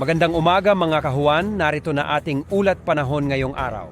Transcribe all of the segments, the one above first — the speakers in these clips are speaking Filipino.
Magandang umaga mga kahuan, narito na ating ulat panahon ngayong araw.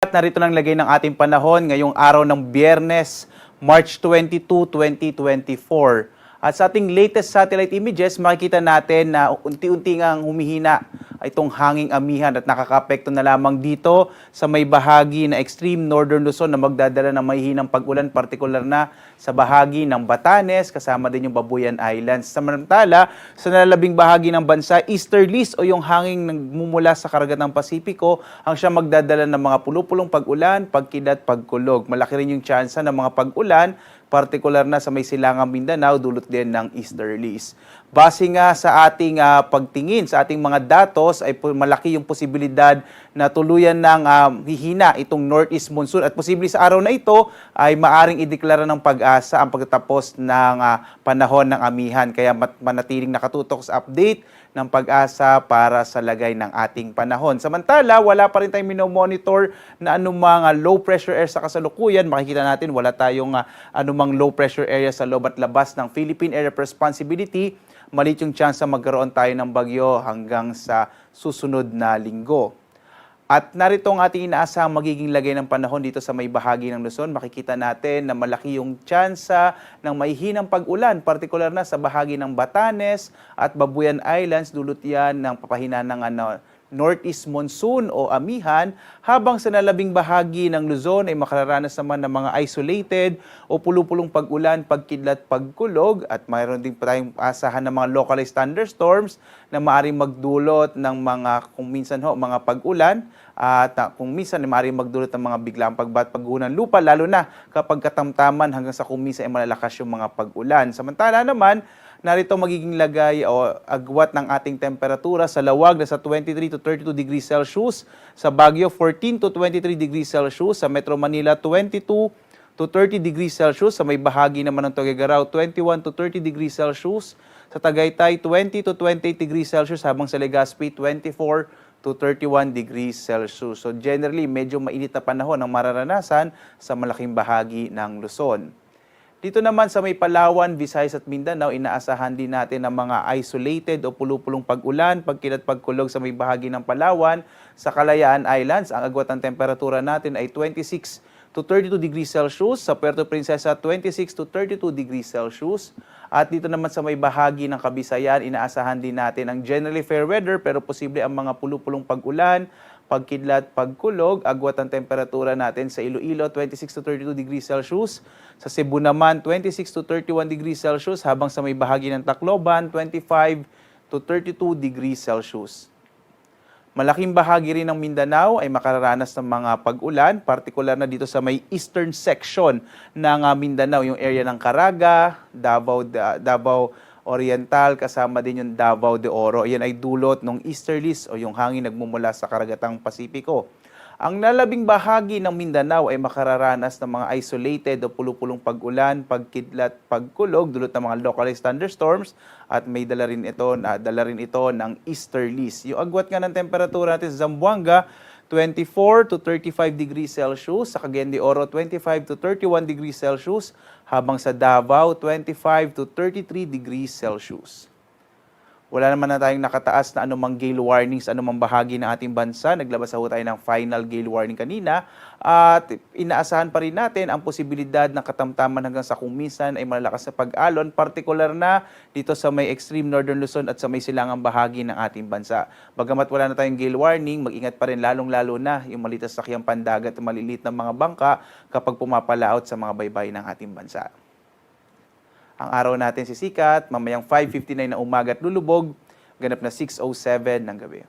At narito lang lagay ng ating panahon ngayong araw ng Biyernes, March 22, 2024. At sa ating latest satellite images, makikita natin na unti-unti ngang humihina itong hanging amihan at nakakapekto na lamang dito sa may bahagi na extreme northern Luzon na magdadala ng mahihinang pag-ulan, partikular na sa bahagi ng Batanes, kasama din yung Babuyan Islands. Samantala, sa nalalabing bahagi ng bansa, easterlies o yung hanging nagmumula sa karagatang Pasipiko ang siya magdadala ng mga pulupulong pag-ulan, pagkilat, pagkulog. Malaki rin yung tsansa ng mga pag-ulan, partikular na sa may silangang Mindanao, dulot din ng easterlies. Base nga sa ating pagtingin, sa ating mga datos, ay malaki yung posibilidad na tuluyan ng hihina itong northeast monsoon at posible sa araw na ito ay maaring ideklara ng pag-asa ang pagtatapos ng panahon ng amihan. Kaya manatiling nakatutok sa update ng pag-asa para sa lagay ng ating panahon. Samantala, wala pa rin tayong minomonitor na anumang low pressure area sa kasalukuyan. Makikita natin wala tayong anumang low pressure area sa loob at labas ng Philippine Area of Responsibility. Maliit yung chance na magkaroon tayo ng bagyo hanggang sa susunod na linggo. At narito ang ating inaasahang magiging lagay ng panahon dito sa may bahagi ng Luzon. Makikita natin na malaki yung tsansa ng mahihinang pag-ulan, partikular na sa bahagi ng Batanes at Babuyan Islands. Dulot yan ng papahina ng northeast monsoon o amihan, habang sa nalabing bahagi ng Luzon ay makararanas naman ng mga isolated o pulupulong pag-ulan, pagkidlat, pagkulog, at mayroon din pa tayong asahan ng mga localized thunderstorms na maaaring magdulot ng mga kung minsan mga pag-ulan at kung minsan ay maaaring magdulot ng mga biglang pagguho ng lupa, lalo na kapag katamtaman hanggang sa kung minsan ay malalakas yung mga pag-ulan. Samantala naman, narito magiging lagay o agwat ng ating temperatura sa Lawag na sa 23 to 32 degrees Celsius, sa Baguio 14 to 23 degrees Celsius, sa Metro Manila 22 to 30 degrees Celsius, sa may bahagi naman ng Tuguegarao 21 to 30 degrees Celsius, sa Tagaytay 20 to 28 degrees Celsius, habang sa Legazpi 24 to 31 degrees Celsius. So generally, medyo mainit na panahon ang mararanasan sa malaking bahagi ng Luzon. Dito naman sa may Palawan, Visayas at Mindanao, inaasahan din natin ang mga isolated o pulupulong pag-ulan, pagkilat, pagkulog sa may bahagi ng Palawan. Sa Kalayaan Islands, ang agwat ng temperatura natin ay 26 to 32 degrees Celsius. Sa Puerto Princesa, 26 to 32 degrees Celsius. At dito naman sa may bahagi ng Kabisayan, inaasahan din natin ang generally fair weather pero posible ang mga pulupulong pag-ulan, pagkidlat, pagkulog. Agwat ang temperatura natin sa Iloilo, 26 to 32 degrees Celsius. Sa Cebu naman, 26 to 31 degrees Celsius, habang sa may bahagi ng Tacloban, 25 to 32 degrees Celsius. Malaking bahagi rin ng Mindanao ay makararanas ng mga pag-ulan, partikular na dito sa may eastern section ng Mindanao, yung area ng Caraga, Davao Oriental, kasama din yung Davao de Oro. Yan ay dulot ng easterlies o yung hangin nagmumula sa karagatang Pasipiko. Ang nalabing bahagi ng Mindanao ay makararanas ng mga isolated o pulupulong pag-ulan, pagkidlat, pagkulog, dulot ng mga localized thunderstorms, at may dala rin ito ng easterlies. Yung agwat nga ng temperatura natin sa Zamboanga, 24 to 35 degrees Celsius, sa Cagayan de Oro 25 to 31 degrees Celsius, habang sa Davao 25 to 33 degrees Celsius. Wala naman na tayong nakataas na anumang gale warning sa anumang bahagi ng ating bansa. Naglabas ho tayo ng final gale warning kanina. At inaasahan pa rin natin ang posibilidad ng katamtaman hanggang sa kung minsan ay malalakas na pag-alon, partikular na dito sa may extreme northern Luzon at sa may silangang bahagi ng ating bansa. Bagamat wala na tayong gale warning, mag-ingat pa rin lalong-lalo na yung maliit na sakyang pandagat at maliliit na mga bangka kapag pumapalaot sa mga baybay ng ating bansa. Ang araw natin sisikat, mamayang 5:59 na umaga at lulubog, ganap na 6:07 ng gabi.